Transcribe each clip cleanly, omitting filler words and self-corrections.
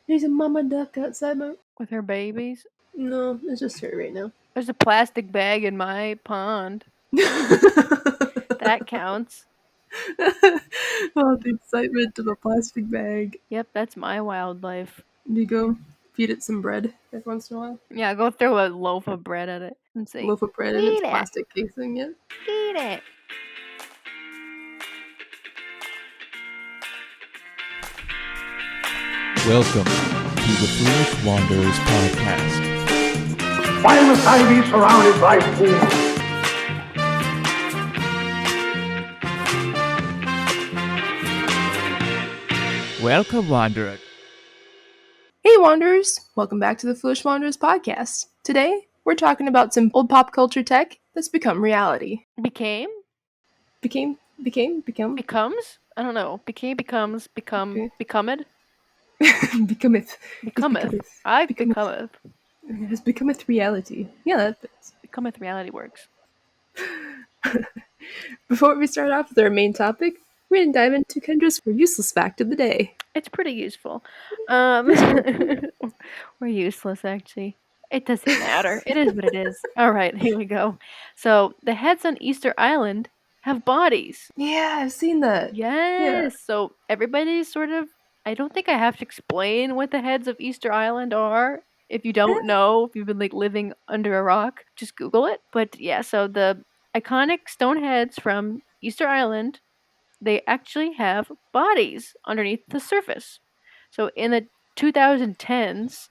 There's a mama duck outside my... With her babies. No, it's just her right now. There's a plastic bag in my pond. That counts. Oh, the excitement of a plastic bag. Yep, that's my wildlife. You go feed it some bread every once in a while. Yeah, go throw a loaf of bread at it and say, Loaf of bread in its eat it, plastic casing, yeah. eat it. Welcome to the Foolish Wanderers podcast. Why must I be surrounded by fools? Welcome, Wanderer. Hey, Wanderers! Welcome back to the Foolish Wanderers podcast. Today, we're talking about some old pop culture tech that's become reality. Became? Become? Becomes? I don't know. Becomes, Okay. becometh? Becometh. Becometh. I becometh. It has becometh reality. Yeah, that fits. Becometh reality works. Before we start off with our main topic, we're going to dive into Kendra's useless fact of the day. It's pretty useful. We're useless, actually. It doesn't matter. It is what it is. All right, here we go. So, the heads on Easter Island have bodies. Yeah, I've seen that. Yes. So, everybody's sort of... I don't think I have to explain what the heads of Easter Island are. If you don't know, if you've been living under a rock, just Google it. But yeah, so the iconic stone heads from Easter Island, they actually have bodies underneath the surface. So in the 2010s,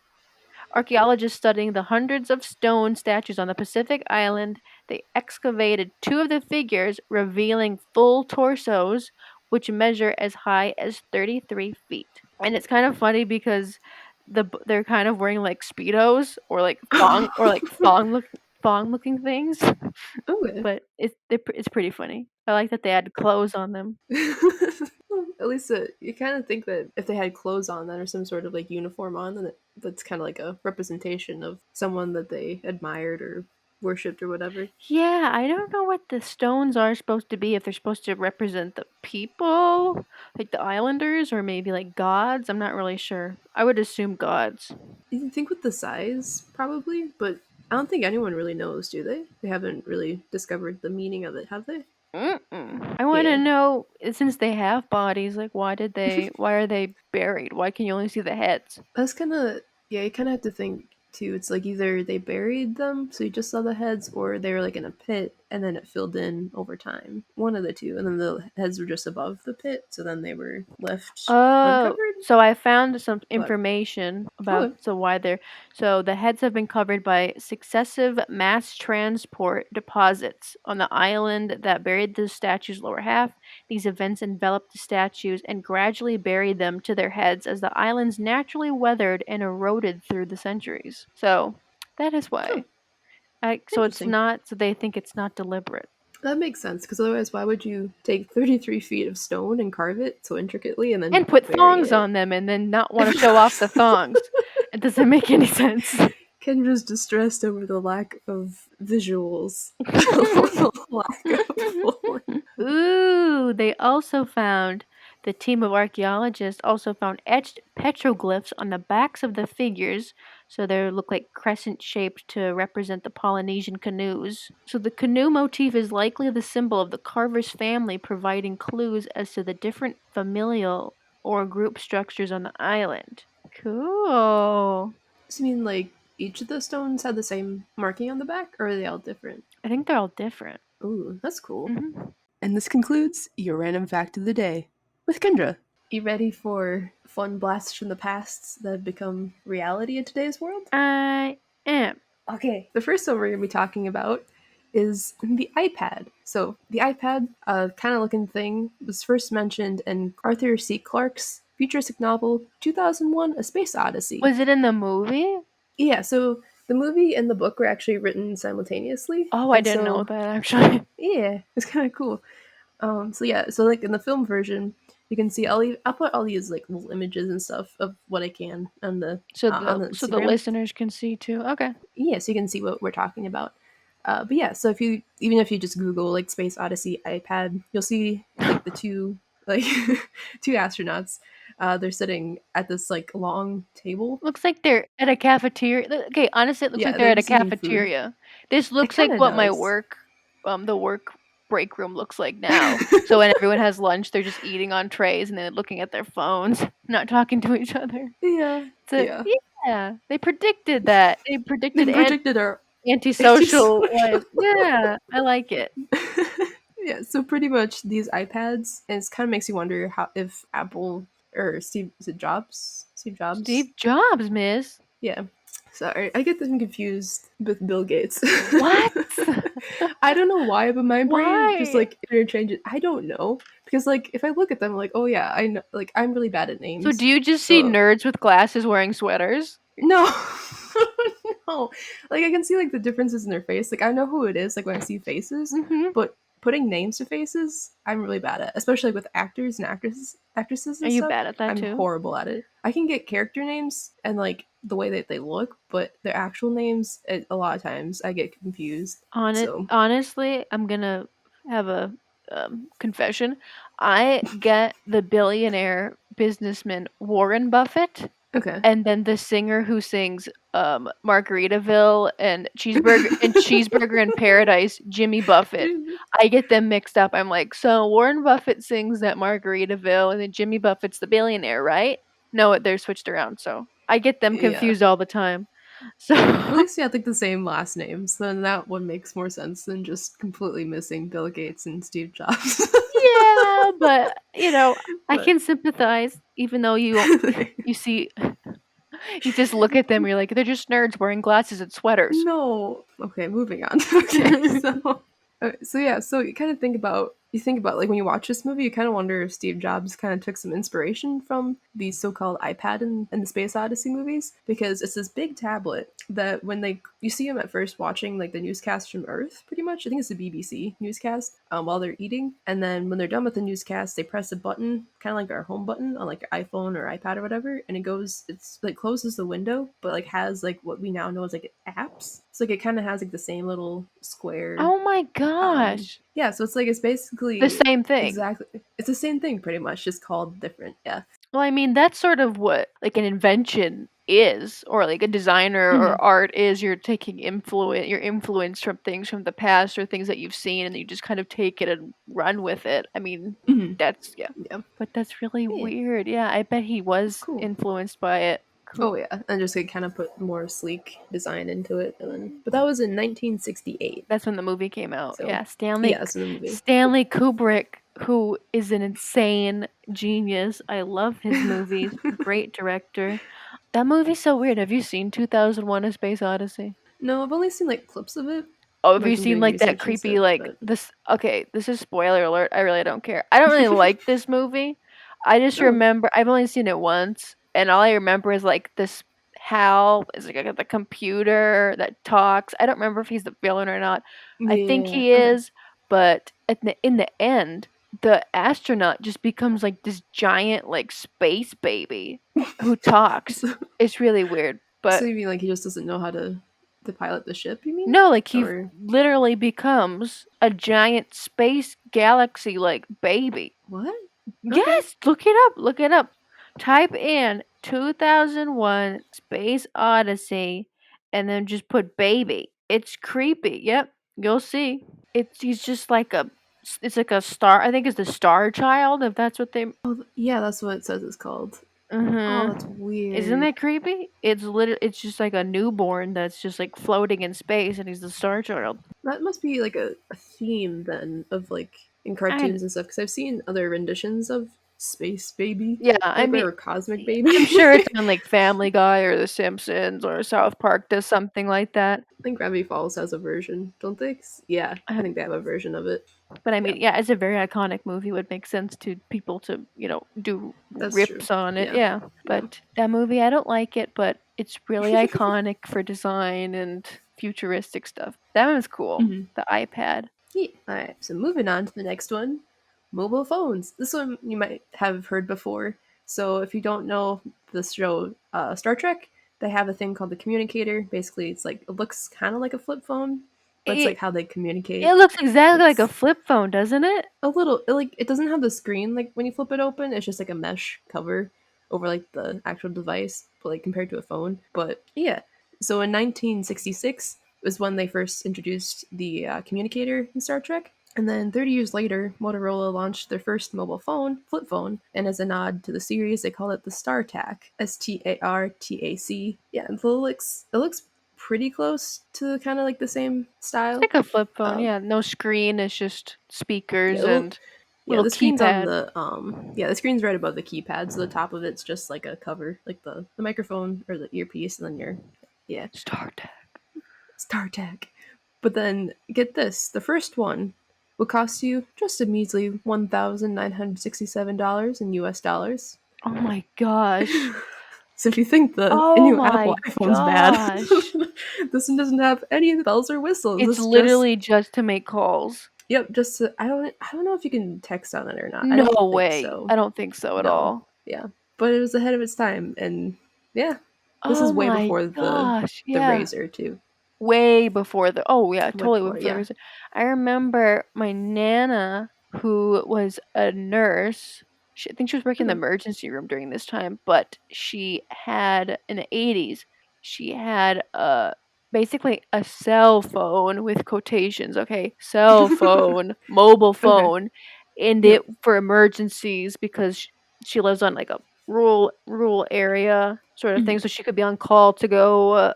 archaeologists studying the hundreds of stone statues on the Pacific Island, they excavated two of the figures, revealing full torsos, which measure as high as 33 feet. And it's kind of funny because they're kind of wearing speedos or thong looking things. Okay. But it's pretty funny. I like that they had clothes on them. At least you kind of think that if they had clothes on that or some sort of uniform on, then that's kind of like a representation of someone that they admired or worshipped or whatever. Yeah, I don't know what the stones are supposed to be, if they're supposed to represent the people, like the islanders, or maybe gods. I'm not really sure. I would assume gods. You think with the size, probably, but I don't think anyone really knows, do they? They haven't really discovered the meaning of it, have they? Mm-mm. I want to know, since they have bodies, why are they buried? Why can you only see the heads? That's kind of, yeah, you kind of have to think too. It's either they buried them, so you just saw the heads, or they were in a pit and then it filled in over time. One of the two, and then the heads were just above the pit, so then they were left uncovered. So I found some information about so the heads have been covered by successive mass transport deposits on the island that buried the statue's lower half. These events enveloped the statues and gradually buried them to their heads as the islands naturally weathered and eroded through the centuries. So that is why. So it's not. So they think it's not deliberate. That makes sense, because otherwise, why would you take 33 feet of stone and carve it so intricately and then put thongs on them and then not want to show off the thongs? It doesn't make any sense. Kendra's distressed over the lack of visuals. Ooh, the team of archaeologists also found etched petroglyphs on the backs of the figures, so they look like crescent shaped to represent the Polynesian canoes. So the canoe motif is likely the symbol of the carver's family, providing clues as to the different familial or group structures on the island. Cool. So you mean each of the stones had the same marking on the back, or are they all different? I think they're all different. Ooh, that's cool. Mm-hmm. And this concludes your random fact of the day with Kendra. You ready for fun blasts from the past that have become reality in today's world? I am. Okay, the first one we're going to be talking about is the iPad. So the iPad, kind of looking thing, was first mentioned in Arthur C. Clarke's futuristic novel 2001: A Space Odyssey. Was it in the movie? Yeah, so the movie and the book were actually written simultaneously. Oh, I didn't know that, actually. Yeah, it's kind of cool. So in the film version, you can see I'll put all these little images and stuff of what I can on the so the listeners can see too. Okay. Yeah, so you can see what we're talking about. But yeah, so even if you just Google Space Odyssey iPad, you'll see the two like two astronauts. They're sitting at this like long table. Looks like they're at a cafeteria. Okay, honestly, it looks like Yeah, they're they're at a just eating food. cafeteria. This It looks kind like of what my does. the work break room looks like now. So when everyone has lunch, they're just eating on trays and then looking at their phones, not talking to each other. Yeah, So yeah. yeah, they predicted that. They They predicted predicted our antisocial antisocial. life. Yeah, I like it. Yeah, so pretty much these iPads, and it kind of makes you wonder how if Apple or Steve is it Jobs? Steve Jobs? Steve Jobs, miss. Yeah. Sorry, I get them confused with Bill Gates. What? I don't know why, but my brain just Why? like interchanges. I don't know because like if I look at them, like oh yeah, I know. Like I'm really bad at So names, do you just see so nerds with glasses wearing sweaters? no, no. Like I can see like the differences in their face. Like I know who it is. Like when I see faces, Mm-hmm. but putting names to faces, I'm really bad at. Especially with actors and actresses Are and you stuff. bad at that I'm too? horrible at it. I can get character names and like the way that they look, but their actual names, a lot of times I get confused. So Honestly, I'm gonna have a confession. I get the billionaire businessman Warren Buffett, okay. and then the singer who sings Margaritaville and Cheeseburger in Paradise, Jimmy Buffett. I get them mixed up. I'm like, so Warren Buffett sings that Margaritaville, and then Jimmy Buffett's the billionaire, right? No, they're switched around. So I get them Yeah. confused all the time. So At least you have like the same last names. Then that one makes more sense than just completely missing Bill Gates and Steve Jobs. yeah, but I but can sympathize, even though you see, you just look at them, you're like, they're just nerds wearing glasses and sweaters. no. Okay, moving on. Okay, so yeah, so you think about like when you watch this movie, you kind of wonder if Steve Jobs kind of took some inspiration from the so-called iPad and the Space Odyssey movies because it's this big tablet that when you see him at first watching like the newscast from Earth, pretty much. I think it's the BBC newscast while they're eating, and then when they're done with the newscast, they press a button, kind of like our home button on like your iPhone or iPad or whatever, and it's like closes the window, but like has like what we now know as like apps. So like it kind of has like the same little square. Oh my gosh. Yeah, so it's like it's The basically same thing. exactly it's the same thing pretty much, just called different. Yeah. Well, I mean, that's sort of what like an invention is, or like a designer Hmm. or art is. You're influenced from things from the past or things that you've seen, and you just kind of take it and run with it. I mean, Hmm. that's yeah. Yeah. But that's really Yeah. weird. Yeah, I bet he It's was cool. influenced by it. Cool. Oh yeah, and just like kind of put more sleek design into it, and then but that was in 1968. That's when the movie came out. So Yeah, yeah, that's in the movie. Stanley Kubrick, who is an insane genius. I love his movies. Great director. That movie's so weird. Have you seen 2001: A Space Odyssey? No, I've only seen like clips of it, Oh, have you like from seen doing like that research and creepy stuff. like But this? Okay, this is spoiler alert. I really don't care. I don't really like this movie. I just oh, remember I've only seen it once, and all I remember is like this Hal is like the computer that talks. I don't remember if he's the villain or not. I think yeah, he okay. is, but in the end, the astronaut just becomes like this giant like space baby who talks. So, It's really weird, so but you mean like he just doesn't know how to pilot the ship? You mean? no, like he Or literally becomes a giant space galaxy like baby. what? Okay. Yes, look it up. Look it up. Type in 2001 Space Odyssey and then just put baby. It's creepy. Yep, you'll see. He's just like it's like a star. I think it's the Star Child if that's what they. Oh, yeah, that's what it says it's called. Oh, that's Mhm. Isn't weird. that creepy? It's just like a newborn that's just like floating in space and he's the Star Child. That must be like a theme then of like in I cartoons and stuff because I've seen other renditions of Space Baby, Yeah, I like mean, or Cosmic yeah, Baby. I'm sure it's I on like Family Guy or The Simpsons or South Park does something like that. think Gravity Falls has a version, don't they? Yeah, I Uh, think they have a version of it. But I Yeah, mean, yeah, it's a very iconic movie. It would make sense to people to, do that's true. rips on it. Yeah, Yeah. yeah. But that movie, I don't like it, but it's really iconic for design and futuristic stuff. That one's cool. Mhm. The iPad. Yeah. All right, so moving on to the next one, mobile phones. This one you might have heard before. So if you don't know the show Star Trek, they have a thing called the communicator. Basically, it's like it looks kind of like a flip phone, That's It like how they communicate. it looks exactly like a It's flip phone, doesn't it? a little like it doesn't have the screen like when you flip it open. It's just like a mesh cover over like the actual device, but like compared to a phone. But yeah, so in 1966 was when they first introduced the communicator in Star Trek. And then 30 years later, Motorola launched their first mobile phone, flip phone, and as a nod to the series, they called it the StarTAC, STARTAC. Yeah, and it looks pretty close to kind of like the same It's style. like a flip phone, Um, yeah. No screen, it's just yeah, speakers well, and yeah, little the screen's on keypad. the screen's right above the keypad, so the top of it's just like a cover, like the microphone or the earpiece, and then your yeah, StarTAC. StarTAC. But then get this, the first one will cost you just a measly $1,967 in US dollars. Oh my gosh. So if you think the Oh new Apple my iPhone's bad, gosh. this one doesn't have any bells or whistles. It's It's just literally just to make calls. yep, just to, I don't know if you can text on it or not. I No don't think way. so. I don't think so at No. all. Yeah. But it was ahead of its time and yeah. This Oh is way my before gosh. the Yeah. Razor too. Way before the oh yeah, Way totally before, before the yeah. reason. I remember my nana who was a nurse. I think she was working in the Okay. emergency room during this time, but she had in the 80s, she had basically a cell phone with quotations, okay? Cell phone, mobile Okay. phone, and it Yep. for emergencies because she lives on like a rural area sort of thing, Mhm. so she could be on call to go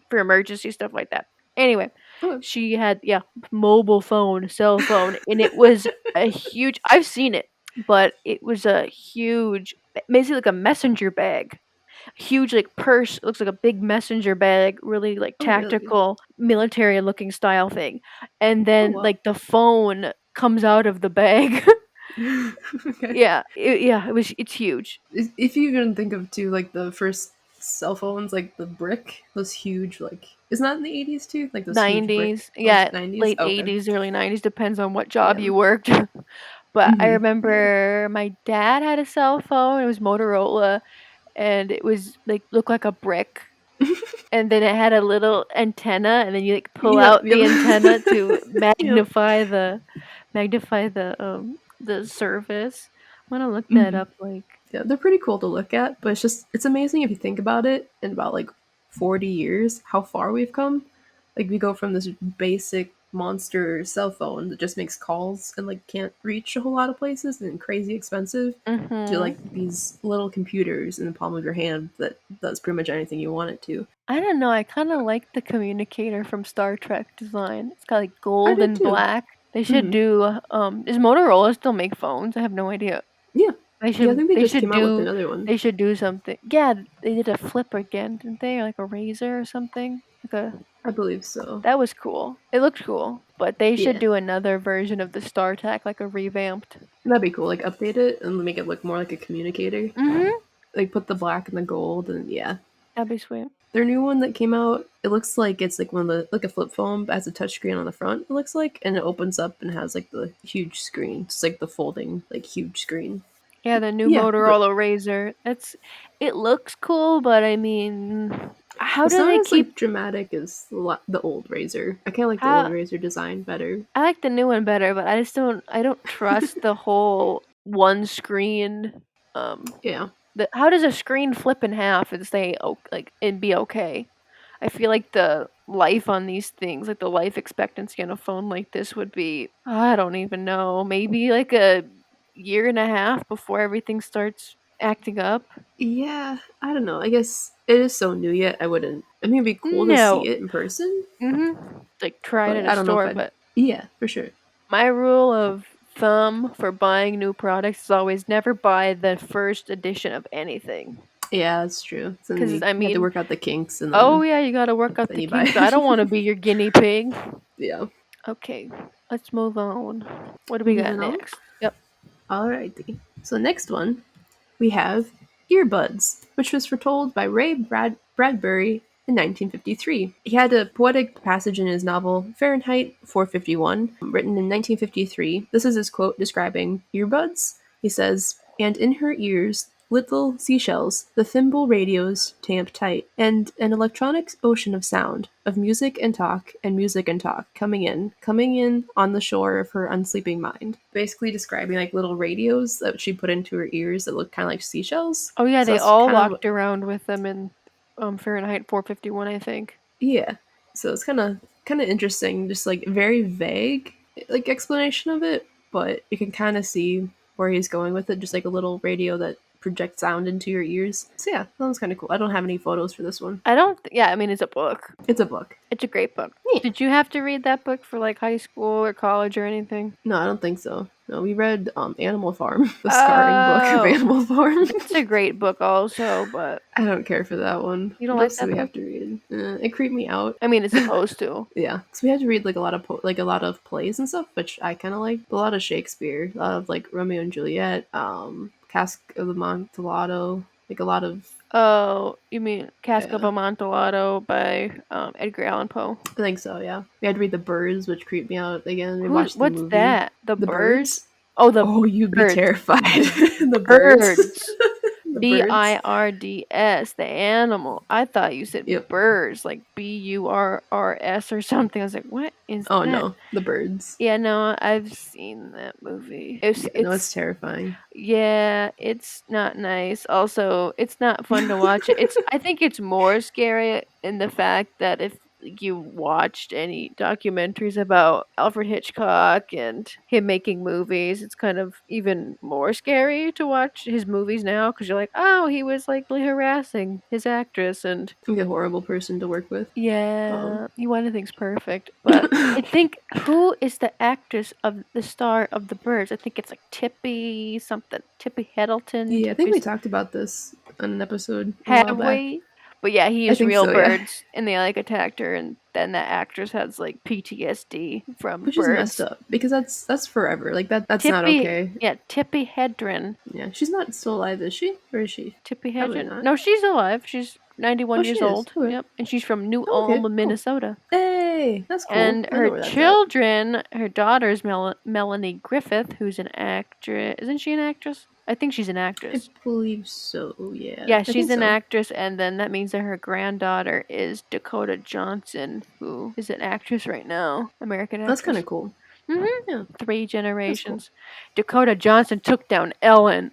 for emergency stuff like that. Anyway, Okay. she had yeah, mobile phone, cell phone, and it was a huge. I've seen it, but it was a huge, basically like a messenger bag, huge like purse. It looks like a big messenger bag, really like Oh really? tactical, military looking style thing, and Oh then well. like the phone comes out of the bag. Okay. Yeah, yeah, it's huge. If you even think of too, like the first cell phones, like the brick, those huge, like, isn't that in the 80s too? Like those huge brick, 90s, those yeah, 90s? late Okay. 80s, early 90s, depends on what job Yeah. you worked. But I Hmm. Yeah. remember my dad had a cell phone, it was Motorola, and it was like looked like a brick, and then it had a little antenna, and then you like pull Yep, out yep. the antenna to Yep. magnify the surface. I'm gonna look that Hmm. up, like Yeah, they're pretty cool to look at, but it's amazing if you think about it in about like 40 years, how far we've come. Like we go from this basic monster cell phone that just makes calls and like can't reach a whole lot of places and crazy expensive to like mhm. these little computers in the palm of your hand that does pretty much anything you want it to. I don't know, I kinda like the communicator from Star Trek design. It's got, like, I gold did and too. black. They should Hmm. do, does Motorola still make phones? I have no idea. Yeah. They Yeah, I should think they they just should came out with do another one. they should do something. Yeah, they did a flip again, didn't they? Or like a razor or something? Like a I believe so. that was cool. It looked cool, but they should Yeah. do another version of the StarTAC, like a revamped. That'd be cool. Like update it and make it look more like a communicator. Mhm. Like put the black and the gold and yeah. That'd be sweet. Their new one that came out, it looks like it's like one of the like a flip phone, but has a touchscreen on the front. It looks like, and it opens up and has like the huge screen. It's like the folding like huge screen. Yeah, the new Yeah, but Motorola Razor. It looks cool, but I mean, how it's do not they as like keep dramatic as the old Razor. I kind of like the old how Razor design better. I like the new one better, but I don't trust the whole one screen um Yeah, how does a screen flip in half and stay like and be okay? I feel like the life on these things, like the life expectancy on a phone like this would be I don't even know, maybe like a year and a half before everything starts acting up. yeah. I don't know. I guess it is so new yet. I wouldn't. I mean, it'd be cool to No. see it in person, Like try it but in a I don't know if store, I'd. but Yeah, for sure. my rule of thumb for buying new products is always never buy the first edition of anything. Yeah, that's true. So then Cuz I you have to mean, work out the kinks, and oh yeah, you got to work out then the you buy kinks. I it. don't want to be your guinea pig. Yeah. Okay, let's move on. What do we got Moving on. next? Yep. Alrighty. So next one we have Earbuds, which was foretold by Bradbury in 1953. He had a poetic passage in his novel Fahrenheit 451, written in 1953. This is his quote describing earbuds. He says, "And in her ears little seashells, the thimble radios tamped tight, and an electronic ocean of sound, of music and talk, and music and talk, coming in on the shore of her unsleeping mind. Basically describing like little radios that she put into her ears that look kind of like seashells. Oh yeah, So they that's all kind of, walked around with them in Fahrenheit 451, I think. yeah. So it's kind of interesting, just like very vague like explanation of it, but you can kind of see where he's going with it, just like a little radio that projects sound into your ears. So yeah, that was kind of cool. I don't have any photos for this one. I don't. Yeah, I mean it's a book. It's a book. It's a great book. Yeah. Did you have to read that book for like high school or college or anything? No, I don't think so. No, we read Animal Farm, the scarring book of Oh, Animal Farm. it's a great book also, but I don't care for that one. you don't What like else do that we book? have to read? It creeped me out. I mean, it's supposed to. Yeah, because we had to read like a lot of like a lot of plays and stuff, which I kind of like. A lot of Shakespeare, a lot of like Romeo and Juliet, Cask of Amontillado, like a lot of. Oh, you mean Cask of Yeah, Amontillado by Edgar Allan Poe? I think so. Yeah, we had to read The Birds, which creeped me out again. We Who? watched the What's movie, that? The The birds? Birds. Oh, the Oh, you'd be birds. terrified. The Birds. Birds. The Birds. Birds, the animal. I thought you said Yep. birds, like Burrs or something. I was like, what is Oh that? no, The Birds. Yeah, no, I've seen that movie. Yeah, no, it's terrifying. Yeah, it's not nice. Also, it's not fun to watch it. I think it's more scary in the fact that if you watched any documentaries about Alfred Hitchcock and him making movies, it's kind of even more scary to watch his movies now because you're like, oh, he was like really harassing his actress and Like a horrible person to work with. yeah, he wanted things perfect. But I think who is the actress of the star of the birds? I think it's like Tippy something, Tippy Heddleton. Yeah, I think we talked about this on an episode a while Have back. we? But yeah, he I used think real so, yeah. birds, and they like attacked her, and then that actress has like PTSD from Which is messed birds. up because that's forever. Like that's not Tippy, okay. yeah, Tippy Hedren. Yeah, she's not still alive, is she? Or is she? Tippy Probably Hedren. not. No, she's alive. She's 91 Oh, she years is. old. Okay. Yep, and she's from New Oh, okay. Ulm, Cool. Minnesota. Hey, that's cool. And I her know where that's at. children, her daughter's Melanie Griffith, who's an actress. Isn't she an actress? I think she's an I actress. believe so. Yeah. Yeah, I she's think an so. actress, and then that means that her granddaughter is Dakota Johnson, who is an actress right now, American That's kind actress. of cool. Mhm. Yeah. 3 generations. Dakota Johnson took down Ellen.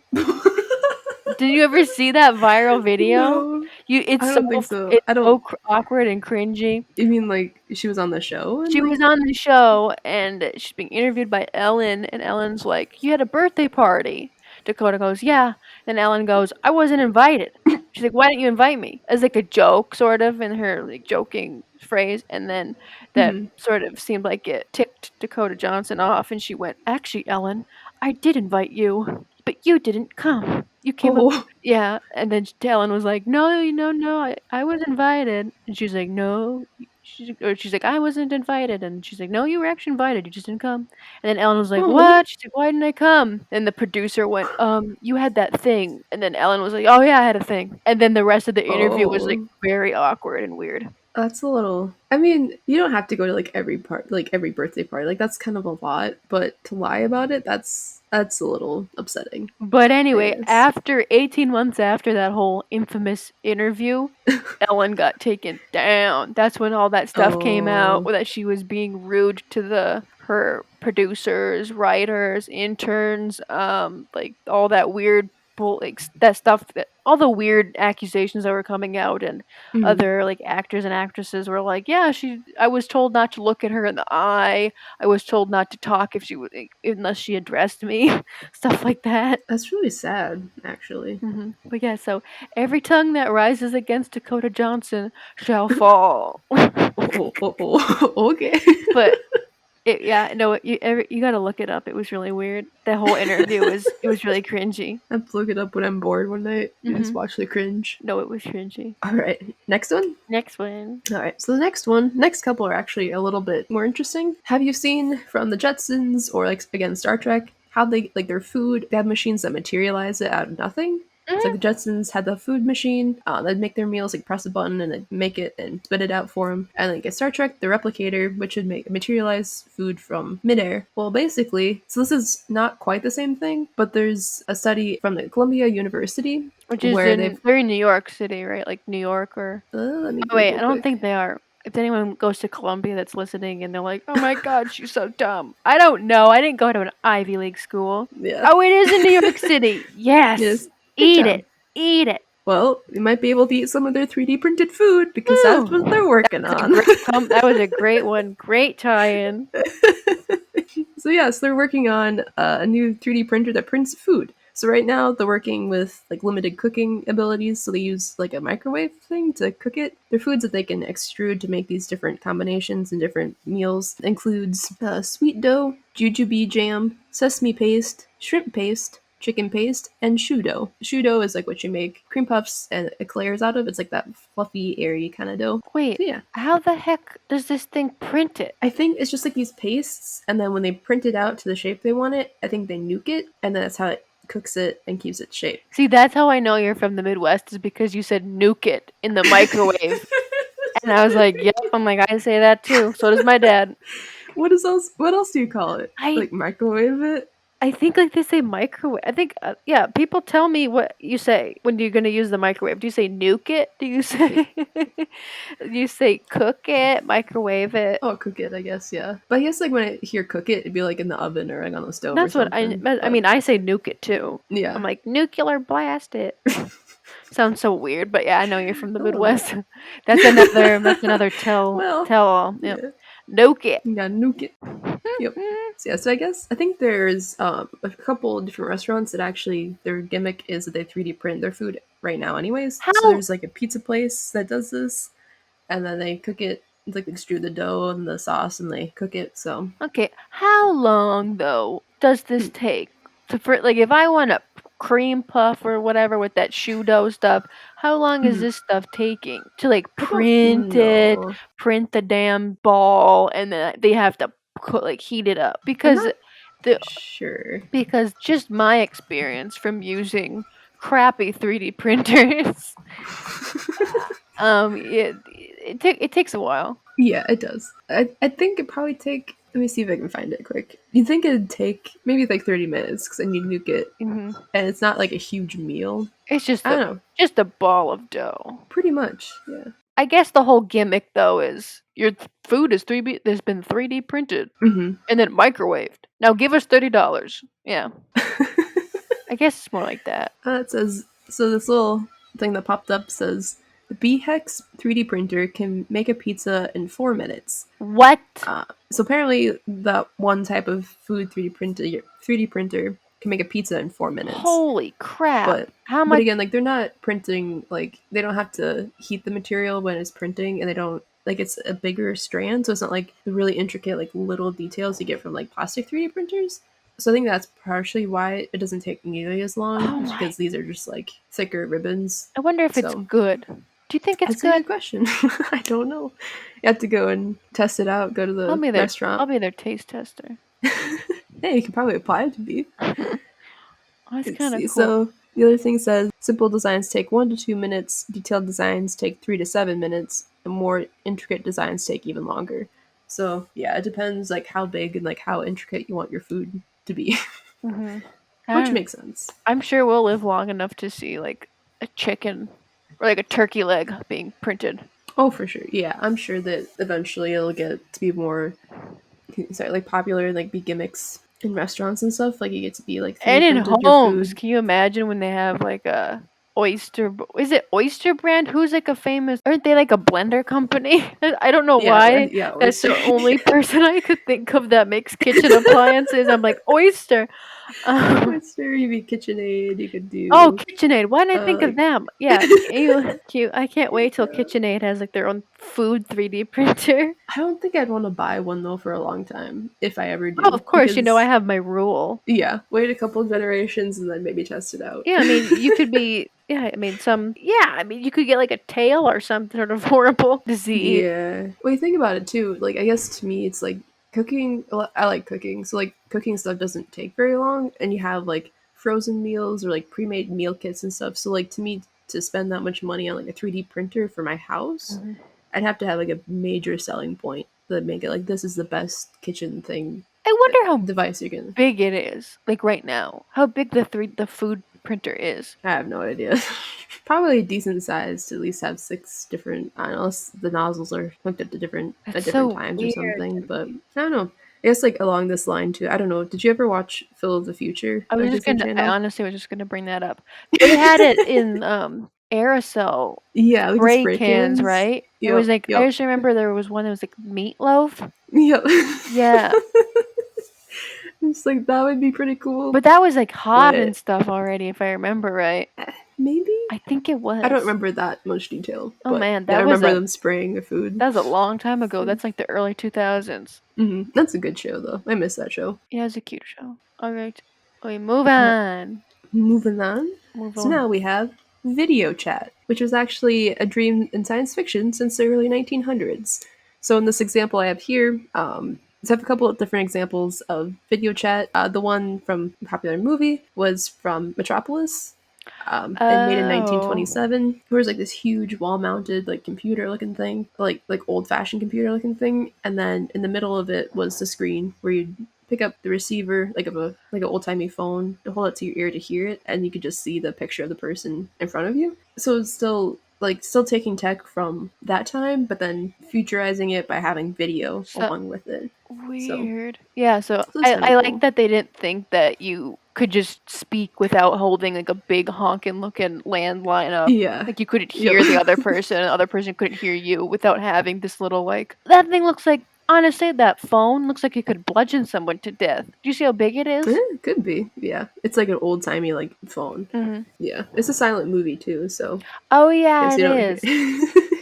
Did you ever see that viral video? No, It's I don't think so. it's I so don't. awkward and cringy. You mean like she was on the show and She like? was on the show and she's being interviewed by Ellen, and Ellen's like, "You had a birthday party." Dakota goes, "Yeah." Then Ellen goes, "I wasn't invited." She's like, "Why didn't you invite me?" As like a joke, sort of, in her like joking phrase, and then that Mhm. sort of seemed like it ticked Dakota Johnson off, and she went, "Actually, Ellen, I did invite you, but you didn't come. You came up." Oh. Yeah, and then Ellen was like, "No, no, I was invited," and she's like, "No." She's like, "I wasn't invited," and she's like, "No, you were actually invited. You just didn't come." And then Ellen was like, Oh. "What?" She's like, "Why didn't I come?" And the producer went, you had that thing." And then Ellen was like, "Oh yeah, I had a thing." And then the rest of the interview was like Oh. very awkward and weird. That's a little. I mean, you don't have to go to like every birthday party. Like that's kind of a lot, but to lie about it, that's a little upsetting. But I anyway, guess. after 18 months after that whole infamous interview, Ellen got taken down. That's when all that stuff came out Oh. that she was being rude to her producers, writers, interns, like all that weird that stuff, that all the weird accusations that were coming out, and Mhm. other like actors and actresses were like, "Yeah, I was told not to look at her in the eye. I was told not to talk if she would unless she addressed me." Stuff like that. That's really sad, actually. But yeah, so every tongue that rises against Dakota Johnson shall fall. Okay. But yeah, no, you gotta look it up. It was really weird. The whole interview was really cringy. I have to look it up when I'm bored one night. You just Mhm. watch the cringe. No, it was cringy. All right, next one. Next one. All right, so the next couple are actually a little bit more interesting. Have you seen from the Jetsons or like again Star Trek how they like their food? They have machines that materialize it out of nothing. It's like the Jetsons had the food machine. They'd make their meals, like press a button and they'd make it and spit it out for them. And like Star Trek, the replicator, which would materialize food from midair. Well, basically, so this is not quite the same thing, but there's a study from the Columbia University Which is where they've. they're in New York City, right? Like New York or Let me oh, wait, Google I don't quick. think they are. If anyone goes to Columbia that's listening and they're like, "Oh my God, she's so dumb," I don't know. I didn't go to an Ivy League school. Yeah. Oh, it is in New York City. Yes, Yes. Good eat job. it, eat it. Well, you might be able to eat some of their 3D printed food because that's what they're Woo! working That's a on. that was a great one. Great tie-in. So yes, they're working on a new 3D printer that prints food. So right now they're working with like limited cooking abilities, so they use like a microwave thing to cook it. Their foods that they can extrude to make these different combinations and different meals includes sweet dough, jujube jam, sesame paste, shrimp paste, chicken paste, and shoe dough. Shoe dough is like what you make cream puffs and eclairs out of. It's like that fluffy, airy kind of dough. Wait, So yeah, how the heck does this thing print it? I think it's just like these pastes, and then when they print it out to the shape they want it, I think they nuke it, and then that's how it cooks it and keeps its shape. See, that's how I know you're from the Midwest is because you said nuke it in the microwave. And I was like, yep, I'm like, I say that too. So does my dad. What is else? What else do you call it? I Like microwave it? I think like they say microwave. I think yeah. People tell me what you say when you're gonna use the microwave. Do you say nuke it? Do you say do you say cook it, microwave it? Oh, cook it, I guess, yeah. But I guess like when I hear cook it, it'd be like in the oven or like on the stove or That's what I. something. I mean, I say nuke it too. Yeah. I'm like nuclear blast it. Sounds so weird, but yeah, I know you're from the I love it. Midwest. That's another Well, tell all. Yep. yeah. Nuke it. You gotta nuke it. Yep. So yeah, so I guess I think there's a couple of different restaurants that actually their gimmick is that they 3D print their food right now, anyways. So How there's like a pizza place that does this, and then they cook it. It's like they extrude the dough and the sauce, and they cook it. So Okay, how long though does this take like if I want a cream puff or whatever with that shoe dough stuff, how long is Mhm. this stuff taking to like I don't print it, know. print the damn ball, and then they have to like heat it up I'm because not the sure. because just my experience from using crappy 3D printers, it takes a while. Yeah, it does. I think it probably take. Let me see if I can find it quick. You think it'd take maybe like 30 minutes because then you nuke it, Hmm. and it's not like a huge meal. It's I don't know. just a ball of dough. Pretty much, yeah. I guess the whole gimmick though is your food is 3D has been 3D printed Mm-hmm. and then microwaved. Now give us $30. Yeah. I guess it's more like that. It says so. This little thing that popped up says the BHEX 3D printer can make a pizza in 4 minutes. What? So apparently, that one type of food 3D printer can make a pizza in 4 minutes. Holy crap. But How but much again, like they're not printing. Like they don't have to heat the material when it's printing, and they don't like it's a bigger strand, so it's not like the really intricate like little details you get from like plastic 3D printers. So I think that's partially why it doesn't take nearly as long, Oh is my. because these are just like thicker ribbons. I wonder if it's So good. Do you think it's that's a good? good question. I don't know. You have to go and test it out. Go to I'll the be their restaurant. taste tester. Hey, you can probably apply to be. Oh, that's Let's kind of see. cool. So the other thing says simple designs take 1 to 2 minutes, detailed designs take 3 to 7 minutes, and more intricate designs take even longer. So yeah, it depends like how big and like how intricate you want your food to be, Hmm. which makes sense. I'm sure we'll live long enough to see like a chicken or like a turkey leg being printed. Oh, for sure. Yeah, I'm sure that eventually it'll get to be more, like popular and like be gimmicks in restaurants and stuff. Like you get to be like 3D And in printed your homes, food. can you imagine when they have like a is it Oyster brand? Who's like a famous? Aren't they like a blender company? I don't know why. Yeah, That's oyster. the only person I could think of that makes kitchen appliances. I'm like Oyster. Oyster. You could KitchenAid. You could Oh, do KitchenAid. Why didn't I think of like. them? Yeah, cute. I can't wait till KitchenAid has like their own food 3D printer. I don't think I'd want to buy one though for a long time if I ever Oh, do. of course, I Because have my rule. yeah, wait a couple generations and then maybe test it out. Yeah, I mean, you could be. Yeah, I mean, you could get like a tail or some sort of horrible disease. Yeah. Well, you think about it too. Like, I guess to me, it's like cooking. I like cooking, so like cooking stuff doesn't take very long, and you have like frozen meals or like pre-made meal kits and stuff. So like to me to spend that much money on like a 3D printer for my house, I'd have to have like a major selling point that make it like this is the best kitchen thing I wonder how device you're gonna. big it is. Like right now, how big the food printer is. I have no idea. Probably a decent size to at least have 6 different. I don't know, unless the nozzles are hooked up to different That's at different so times or weird something. to But me. I don't know. I guess like along this line too. I don't know. Did you ever watch Phil of the Future I was on just Disney gonna. I Channel? honestly was just gonna bring that up. They had it in aerosol Yeah, like the spray spray cans, cans. right? It was Yep, like I yep, just remember there was one that was like meatloaf. yep. Yeah, It's like that would be pretty cool. but that was like hot and But stuff already, if I remember right. maybe I think it I don't was. remember that much detail. Oh But man, yeah, I remember them spraying the food. that was a long time ago. That's like the early 2000s. That's a good show though. I miss that show. Yeah, it was a cute show. All right, we move All right, on. moving on. Move So on. now we have video chat, which was actually a dream in science fiction since the early 1900s. So in this example I have here, so I have a couple of different examples of video chat. The one from a popular movie was from Metropolis, and made in Oh, 1927. There was like this huge wall-mounted like computer looking thing, like old-fashioned computer looking thing, and then in the middle of it was the screen where you'd pick up the receiver like of a like an old-timey phone to hold it to your ear to hear it, and you could just see the picture of the person in front of you. So it's still taking tech from that time, but then futurizing it by having video so along with it. So, weird. Yeah, so so it's I kind of I like cool. that they didn't think that you could just speak without holding like a big honkin' looking landline up. Yeah. Like you couldn't Yep. hear the other person, and the other person couldn't hear you without having this little like that thing looks like honestly that phone looks like it could bludgeon someone to death. Do you see how big it is? Could be. Yeah. It's like an old timey like phone. Mm-hmm. Yeah. It's a silent movie too, so Oh I yeah, guess it you don't hear. is.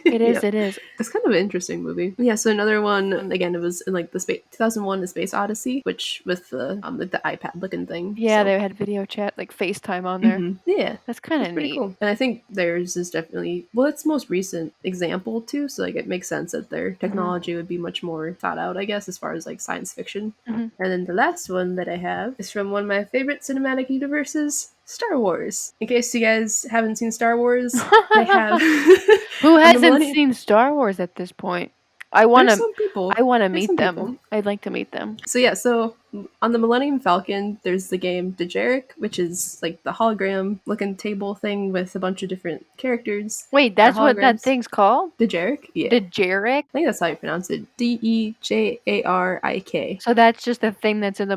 It Yeah. is. It is. It's kind of an interesting movie. Yeah, so another one again it was in like the space 2001 The Space Odyssey, which with the like the iPad looking thing. Yeah, So they had video chat like FaceTime on there. yeah. That's kind That's of pretty neat. cool. And I think theirs is definitely well, it's the most recent example too, so like it makes sense that their Mm-hmm. technology would be much more thought out, I guess, as far as like science fiction. Mm-hmm. And then the last one that I have is from one of my favorite cinematic universes, Star Wars. In case you guys haven't seen Star Wars, they have Who on the hasn't Millennium. seen Star Wars at this point? I There's wanna some people. I wanna There's meet some people. them. I'd like to meet them. So yeah, so on the Millennium Falcon, there's the game Dejeric, which is like the hologram looking table thing with a bunch of different characters Wait, that are that's what that holograms. thing's called? Dejeric? Yeah. Dejeric? I think that's how you pronounce it. Dejarik. So that's just the thing that's in the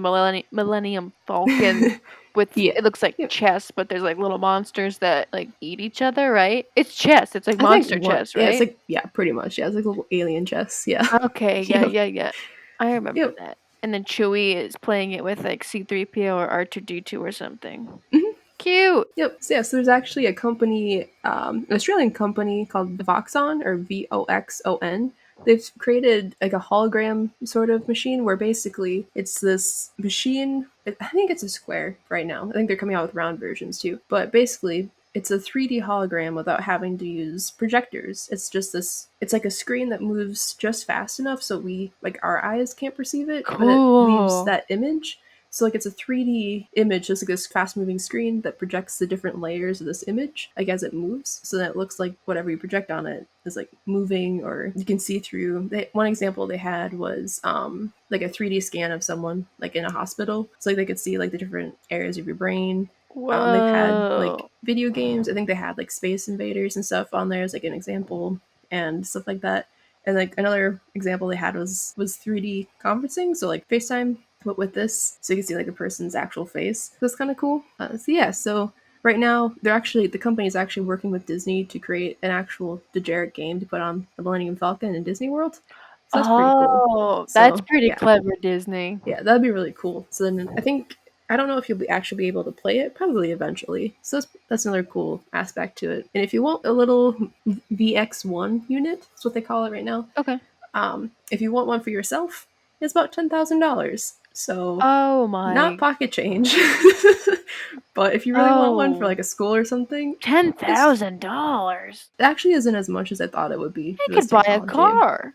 Millennium Falcon with Yeah. it looks like Yep. chess, but there's like little monsters that like eat each other, right? It's chess. It's like I think monster what chess, yeah, it's right? like yeah, pretty much. Yeah, it's like a little alien chess. Yeah. Okay, yeah, Yep. yeah, yeah. I remember Yep. that. And then Chewie is playing it with like C3PO or R2D2 or something. Mhm. Cute. Yep. So yeah, so there's actually a company, an Australian company called Voxon or Voxon. They've created like a hologram sort of machine where basically it's this machine. I think it's a square right now. I think they're coming out with round versions too. But basically, it's a 3D hologram without having to use projectors. It's just this. It's like a screen that moves just fast enough so we like our eyes can't perceive it, but it leaves Cool. that image. So like it's a 3D image, just like this fast moving screen that projects the different layers of this image, like as it moves. So that it looks like whatever you project on it is like moving or you can see through. One example they had was like a 3D scan of someone like in a hospital. So like they could see like the different areas of your brain. They've had like Whoa. video games. I think they had like Space Invaders and stuff on there as like an example and stuff like that. And like another example they had was 3D conferencing, so like FaceTime, but with this, so you can see like a person's actual face. That's kind of cool. So yeah, so right now the company is actually working with Disney to create an actual Dejeric game to put on the Millennium Falcon in Disney World. So that's pretty cool. Oh, that's So pretty yeah, clever, Disney. yeah, that'd be really cool. So then I don't know if you'll actually be able to play it. Probably eventually. So that's another cool aspect to it. And if you want a little VX1 unit, that's what they call it right now. Okay. If you want one for yourself, it's about $10,000. So Oh not my. pocket change, but if you really want one for Oh. like a school or something, $10,000. it actually isn't as much as I thought it would be I for this could buy a technology. car.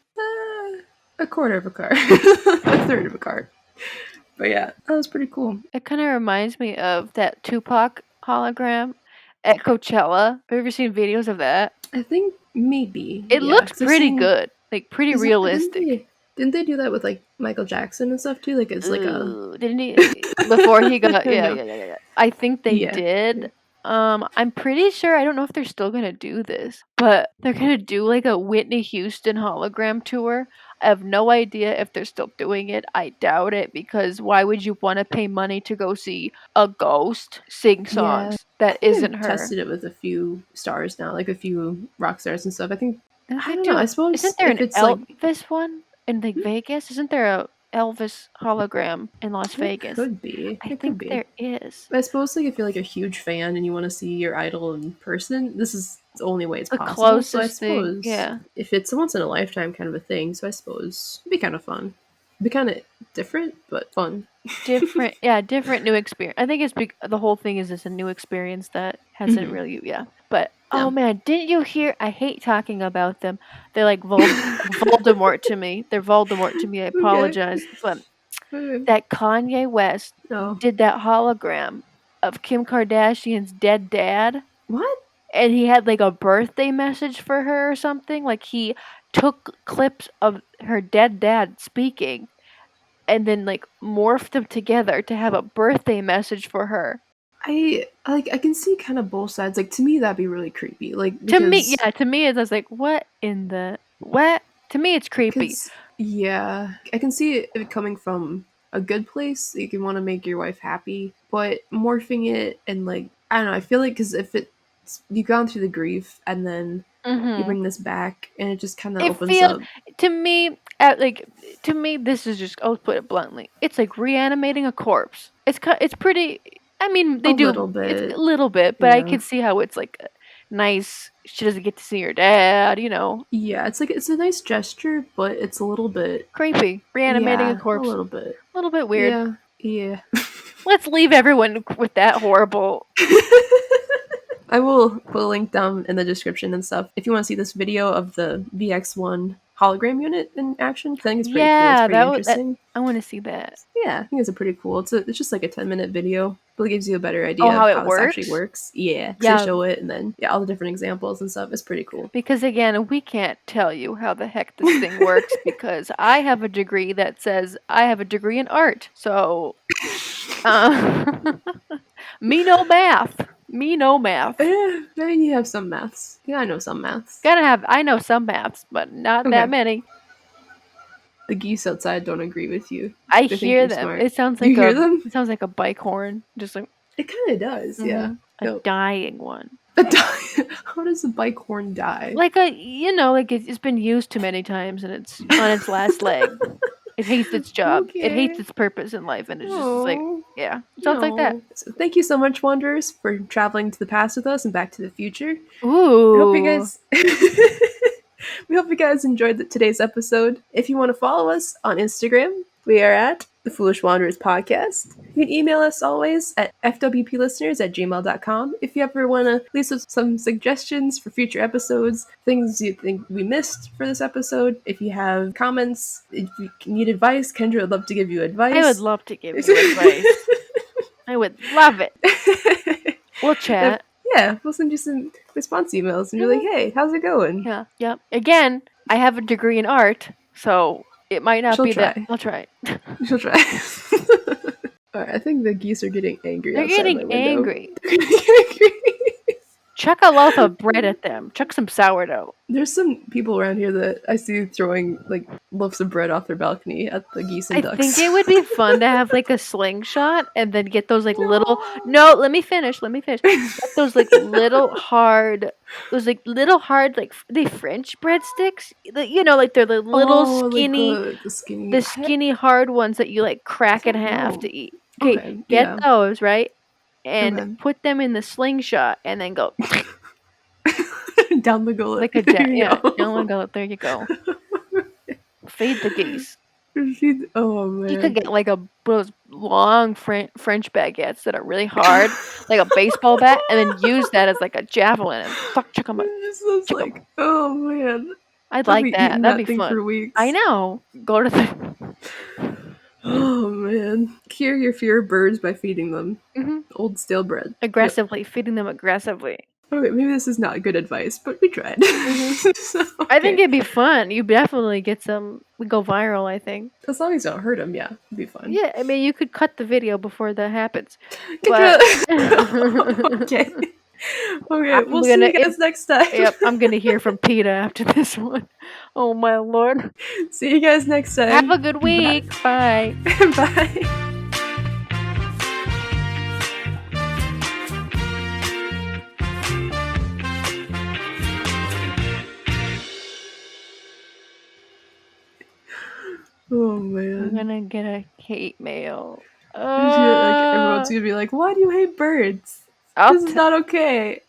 A quarter of a car, a third of a car. But yeah, that was pretty cool. It kind of reminds me of that Tupac hologram at Coachella. Have you ever seen videos of that? I think maybe, It yeah, looks because I've pretty seen. good, like pretty Is that realistic. didn't they do that with like Michael Jackson and stuff too? Like it's like a Ooh, didn't he? Before he got, I yeah, know. yeah, yeah, yeah, yeah. I think they Yeah. did. I'm pretty sure. I don't know if they're still gonna do this, but they're gonna do like a Whitney Houston hologram tour. I have no idea if they're still doing it. I doubt it because why would you want to pay money to go see a ghost sing Yeah. songs I that think isn't they've her? tested it with a few stars now, like a few rock stars and stuff. I think Didn't I they don't know. do? I Isn't suppose there if an it's like Elvis one in like Vegas? Isn't there a Elvis hologram in Las it Vegas? could be. I It could think be. there is. I suppose like if you're like a huge fan and you want to see your idol in person, this is the only way it's The possible. So I closest thing, suppose yeah. if it's a once in a lifetime kind of a thing, so I suppose it'd be kind of fun. It'd be kind of different, but fun. Different, yeah, different new experience. I think the whole thing is it's a new experience that hasn't Hmm. really, yeah. But Yeah. oh man, didn't you hear? I hate talking about them. They're like Voldemort to me. They're Voldemort to me. I Okay. apologize, but Okay. that Kanye West No. did that hologram of Kim Kardashian's dead dad, What? and he had like a birthday message for her or something. Like he took clips of her dead dad speaking and then like morphed them together to have a birthday message for her. I can see kind of both sides. Like to me that'd be really creepy. Like To me, because yeah, to me it's just like what in the what? To me it's creepy. Because, yeah, I can see it coming from a good place. Like, you want to make your wife happy, but morphing it and, like, I don't know, I feel like because if it's, you've gone through the grief and then you Mhm. bring this back and it just kind of It opens feels up to me like to me this is just I'll put it bluntly. It's like reanimating a corpse. It's pretty I mean a they little do it's a bit. little bit, but I Yeah. can see how it's like nice. She doesn't get to see her dad, Yeah, it's like, it's a nice gesture, but it's a little bit, creepy. Reanimating a yeah, a corpse. little bit. A little bit weird. Yeah. Yeah. Let's leave everyone with that horrible. I will put a link down in the description and stuff if you want to see this video of the VX1 hologram unit in action. 'Cause I think it's pretty cool. It's Yeah, pretty that interesting. I want to see that. Yeah, I think it's a pretty cool. It's just like a 10-minute video, but it gives you a better Oh, idea how of it how this actually works? works. Yeah, because they Yeah, show it and then yeah, all the different examples and stuff. It's pretty cool. because again, we can't tell you how the heck this thing works because I have a degree that says I have a degree in art. So, uh, me no math. Me no math. Maybe you have some maths. Yeah, I know some maths. I know some maths, but not that Okay. many. The geese outside don't agree with you. I They think hear you're them. smart. You hear them? It sounds like a bike horn, just like It kind of does. Yeah. a No. dying one. How does a bike horn die? Like like it's been used too many times and it's on its last leg. It hates its job. It hates Okay. its purpose in life, and it's just like, Oh. yeah. So it's like that. No. So thank you so much, Wanderers, for traveling to the past with us and back to the future. I hope you Ooh. guys. We hope you guys enjoyed today's episode. If you want to follow us on Instagram, we are at the Foolish Wanderers Podcast. You can email us always at fwplisteners@gmail.com. If you ever want to leave us some suggestions for future episodes, things you think we missed for this episode, if you have comments, if you need advice, Kendra would love to give you I would advice. love to give you advice. I would love it. We'll chat. Yeah, we'll send you some response emails and be like, hey, how's it going? Yeah. Yep. Again, I have a degree in art, so it might not She'll be that. try. I'll try it. She'll try. Alright, I think the geese are getting angry They're outside getting my window. angry. They're getting angry. Chuck a loaf of bread at them. Chuck some sourdough. There's some people around here that I see throwing like loaves of bread off their balcony at the geese and I ducks. think it would be fun to have like a slingshot and then get those like little. No. No, let me finish. Let me finish. Get those like little hard like they French breadsticks. Like they're the little Oh, like skinny, the skinny. the skinny hard ones that you like I crack in don't half know. to eat. Okay, Okay, get yeah. those right, and Okay. put them in the slingshot, and then go Down the gullet. like a There you yeah. go. Down the gullet. There you go. Feed the geese. Oh You could man. get like those long French baguettes that are really hard, like a baseball bat, and then use that as like a javelin and chuck them. It just looks Chuck 'em. like, oh man. I'd I'll like be that. eating That'd that be thing fun. for weeks. I know. Go to the Oh man. Cure your fear of birds by feeding them Hmm. old stale bread. Yep. Aggressively, feeding them aggressively. Okay, maybe this is not good advice, but we tried. Hmm. So, I think okay. it'd be fun. You definitely get some. We go viral. I think. As long as you don't hurt them, yeah, it'd be fun. Yeah, I mean, you could cut the video before that happens, Kendra. but Okay. Okay, I'm we'll see gonna. you guys next time. Yep, I'm gonna hear from PETA after this one. Oh my lord! See you guys next Have time. a good week. Bye. Bye. Oh I'm man. gonna get a hate mail. Like everyone's gonna be like, "Why do you hate birds? I'll This is not okay.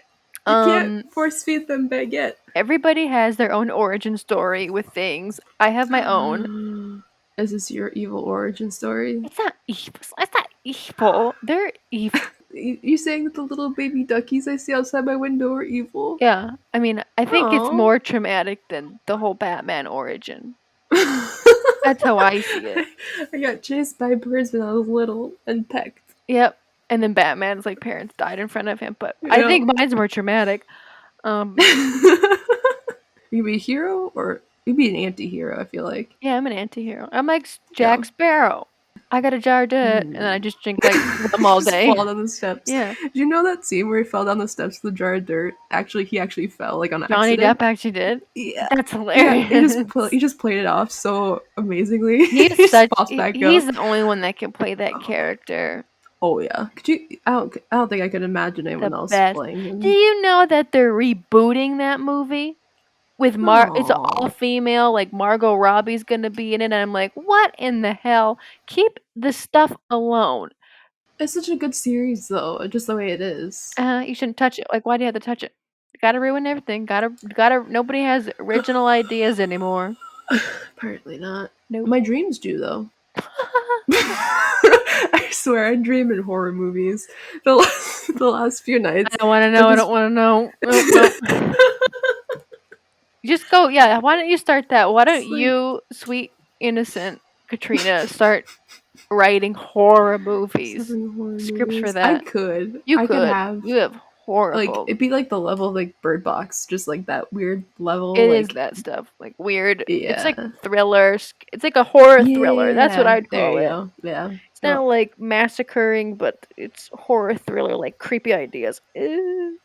You can't um. force feed them baguette." Everybody has their own origin story with things. I have my own. Is this your evil origin story? It's not evil. It's not evil. They're evil. You saying that the little baby duckies I see outside my window are evil? Yeah, I mean, I think it's Oh. more traumatic than the whole Batman origin. That's how I see it. I got chased by birds when I was little and pecked. Yep. And then Batman's like parents died in front of him, but I Yep. think mine's more traumatic. You be a hero or you be an anti-hero, I feel like. Yeah, I'm an anti-hero. I'm like Jack Sparrow. I got a jar of dirt, and then I just drink like rum all Just day. fall down the steps. Yeah. Did you know that scene where he fell down the steps with a jar of dirt? Actually, he actually fell like on Johnny accident. Depp actually did. Yeah. That's Yeah, hilarious. he just played it off so amazingly. He's He just such. pops back He's up. the only one that can play that character. Oh yeah. Could you? I don't think I could imagine anyone The else best. playing him. Do you know that they're rebooting that movie? With it's Aw. all female, like Margot Robbie's gonna be in it, and I'm like, what in the hell? Keep the stuff alone. It's such a good series though, just the way it is. You shouldn't touch it. Like, why do you have to touch it? Gotta ruin everything. Gotta. Nobody has original ideas anymore. Apparently not. Nope. My dreams do though. I swear I dream in horror movies. The last few nights. I don't want to know. I don't want to know. Nope. Just go. Yeah. Why don't you start that? Why don't you, sweet innocent Katrina, start writing horror movies? Scripts for that. I could. You I could. could have You have horrible. like it'd be like the level of like Bird Box, just like that weird level. It like, is that stuff, like weird. It's like Yeah. thriller. It's like a horror thriller. That's what Yeah, I'd there call you it. go. Yeah. It's not like massacring, but it's horror thriller, like creepy ideas. Ew.